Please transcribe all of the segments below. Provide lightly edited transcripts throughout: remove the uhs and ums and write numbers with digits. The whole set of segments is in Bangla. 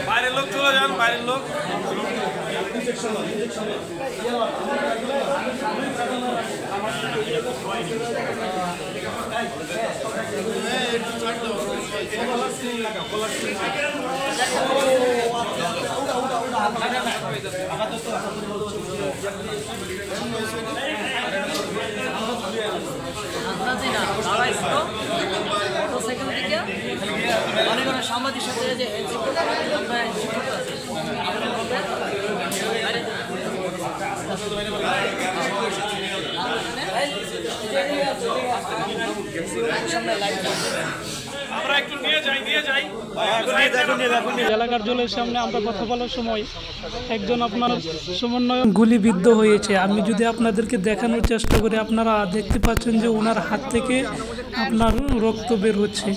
বাইরের লোক চলে যান, বাইরের লোক। সাংবাদিক সাথে যে জেলা কার্যালয়ের সামনে আমরা কথা বলার সময় একজন আপনার সমন্বয়ক গুলিবিদ্ধ হয়েছে। আমি যদি আপনাদেরকে দেখানোর চেষ্টা করি, আপনারা দেখতে পাচ্ছেন যে ওনার হাত থেকে আপনার রক্ত বের হচ্ছে।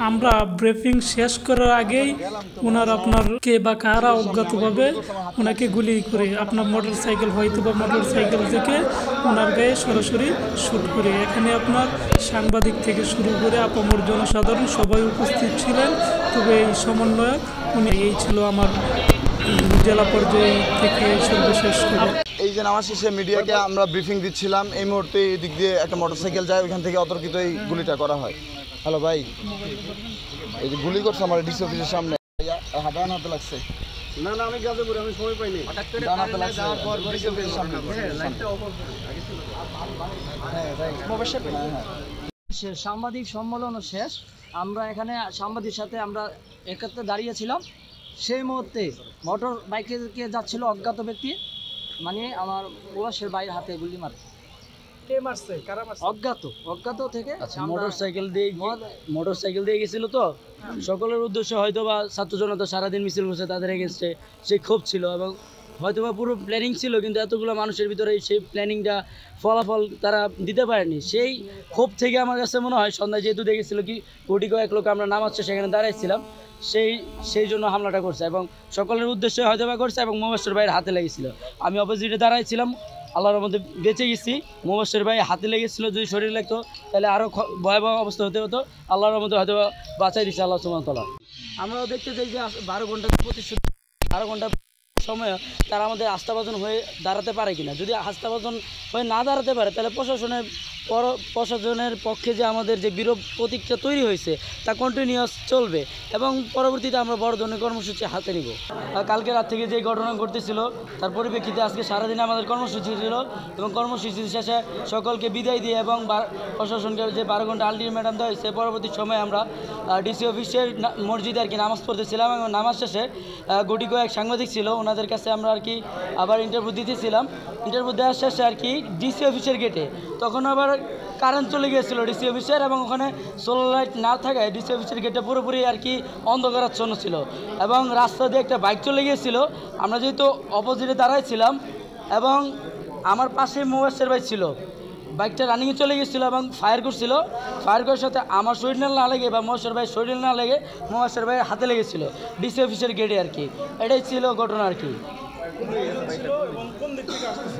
আমরা ব্রিফিং শেষ করার আগেই ওনার আপনার কে বা কারা অজ্ঞাতভাবে ওনাকে গুলি করে আপনার মোটর সাইকেল হয়তো বা মোটর সাইকেল থেকে ওনার গায়ে সরাসরি শ্যুট করে। এখানে আপনার সাংবাদিক থেকে শুরু করে আপামর জনসাধারণ সবাই উপস্থিত ছিলেন। তবে এই সমন্বয়ক উনি এই ছিল আমার জেলা পর্যায়ে থেকে সর্বশেষ খবর। এই যে নামাজ শেষে মিডিয়াকে আমরা ব্রিফিং দিচ্ছিলাম, এই মুহূর্তে এই দিক দিয়ে একটা মোটরসাইকেল যায়, ওইখান থেকে অতর্কিত এই গুলিটা করা হয়। হ্যালো ভাই, এই যে গুলি করছে আমার ডিসি অফিসের সামনে, ডান হাতে লাগছে। না না, আমি গাজীপুরে, আমি সময় পাইনি। ডান হাতে লাগছে ডিসি অফিসের সামনে। সাংবাদিক সম্মেলন শেষ, আমরা এখানে সাংবাদিক সাথে আমরা একত্রে দাঁড়িয়েছিলাম। সেই মুহূর্তে মোটর বাইকে যাচ্ছিল অজ্ঞাত ব্যক্তি, মানে আমার প্রবাসের বাইরের হাতে গুলি মারে। কে মারছে, কারা মারছে? অজ্ঞাত থেকে মোটরসাইকেল দিয়ে গেছিল। তো সকলের উদ্দেশ্য হয়তো বা ছাত্র জনতা সারাদিন মিছিল করছে, তাদের এগেনস্টে সেই ক্ষোভ ছিল এবং হয়তো বা পুরো প্ল্যানিং ছিল, কিন্তু এতগুলো মানুষের ভিতরে সেই প্ল্যানিংটা ফলাফল তারা দিতে পারেনি। সেই ক্ষোভ থেকে আমার কাছে মনে হয় সন্ধ্যায় যেহেতু দেখেছিল কি কোটি কয়েক লোক আমরা নামাচ্ছে সেখানে দাঁড়াইছিলাম, সেই জন্য হামলাটা করছে এবং সকলের উদ্দেশ্যে হয়তো বা করছে এবং মোবাশ্বের ভাইয়ের হাতে লেগেছিল। আমি অপোজিটে দাঁড়াইছিলাম, আল্লাহর মধ্যে বেঁচে গেছি। মোবাশ্বের ভাই হাতে লেগেছিল, যদি শরীর লাগতো তাহলে আরও ভয়াবহ অবস্থা হতে হতো। আল্লাহর মধ্যে হয়তো বাঁচাই দিচ্ছে আল্লাহ সুবহানাহু ওয়া তাআলা। আমরাও দেখতে চাই যে 12 ঘন্টা প্রতিশ্রুতি, 12 ঘন্টা সময় তারা আমাদের আস্থাভাজন হয়ে দাঁড়াতে পারে কিনা। যদি আস্থাভাজন হয়ে না দাঁড়াতে পারে তাহলে প্রশাসনের পক্ষে যে আমাদের যে বিরূপ প্রতিক্রিয়া তৈরি হয়েছে তা কন্টিনিউয়াস চলবে এবং পরবর্তীতে আমরা বড় ধরনের কর্মসূচি হাতে নিব। কালকে রাত থেকে যে ঘটনা ঘটতেছিল তার পরিপ্রেক্ষিতে আজকে সারাদিনে আমাদের কর্মসূচি ছিল এবং কর্মসূচি শেষে সকলকে বিদায় দিয়ে এবং প্রশাসনকে যে 12 ঘন্টা আলটিমেটাম দেওয়া হয়েছে, পরবর্তী সময়ে আমরা ডিসি অফিসের মসজিদে আর কি নামাজ পড়তেছিলাম এবং নামাজ শেষে গুটি কয়েক সাংবাদিক ছিল, ওনাদের কাছে আমরা আর কি আবার ইন্টারভিউ দিতেছিলাম। ইন্টারভিউ দেওয়ার শেষে আর কি ডিসি অফিসের গেটে তখন আবার কারেন্ট চলে গিয়েছিল ডিসি অফিসের এবং ওখানে সোলার লাইট না থাকায় ডিসি অফিসের গেটটা পুরোপুরি আর কি অন্ধকারাচ্ছন্ন ছিল এবং রাস্তা দিয়ে একটা বাইক চলে গিয়েছিল। আমরা যেহেতু অপোজিটে দাঁড়াইছিলাম এবং আমার পাশে মোবাশ্বের ভাই ছিল, বাইকটা রানিংয়ে চলে গেছিলো এবং ফায়ার করছিল। ফায়ার করার সাথে আমার শরীর না লেগে বা মোবাশ্বের ভাইয়ের শরীর না লেগে মোবাশ্বের ভাইয়ের হাতে লেগেছিলো ডিসি অফিসের গেটে আর কি। এটাই ছিল ঘটনা আর কি।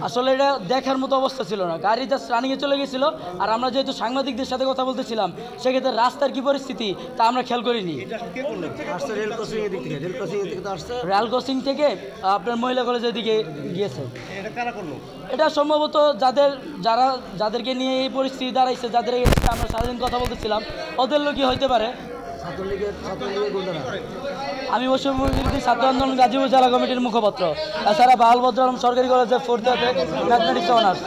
আসলে এটা দেখার মতো অবস্থা ছিল না, গাড়ি জাস্ট রানিংয়ে চলে গেছিলো আর আমরা যেহেতু সাংবাদিকদের সাথে কথা বলতেছিলাম সেক্ষেত্রে রাস্তার কি পরিস্থিতি তা আমরা খেয়াল করিনি। রেল ক্রসিং থেকে আপনার মহিলা কলেজের দিকে গিয়েছে। এটা সম্ভবত যাদেরকে নিয়ে এই পরিস্থিতি দাঁড়াইছে, যাদের আমরা সারাদিন কথা বলতেছিলাম ওদের লোকই হইতে পারে। আমি বৈষম্যবিরোধী ছাত্র আন্দোলন গাজীপুর জেলা কমিটির মুখপাত্র, এছাড়া বাহাল বজ্র আলম সরকারি কলেজের 4th ইয়ার ম্যাথমেটিক্স অনার্স।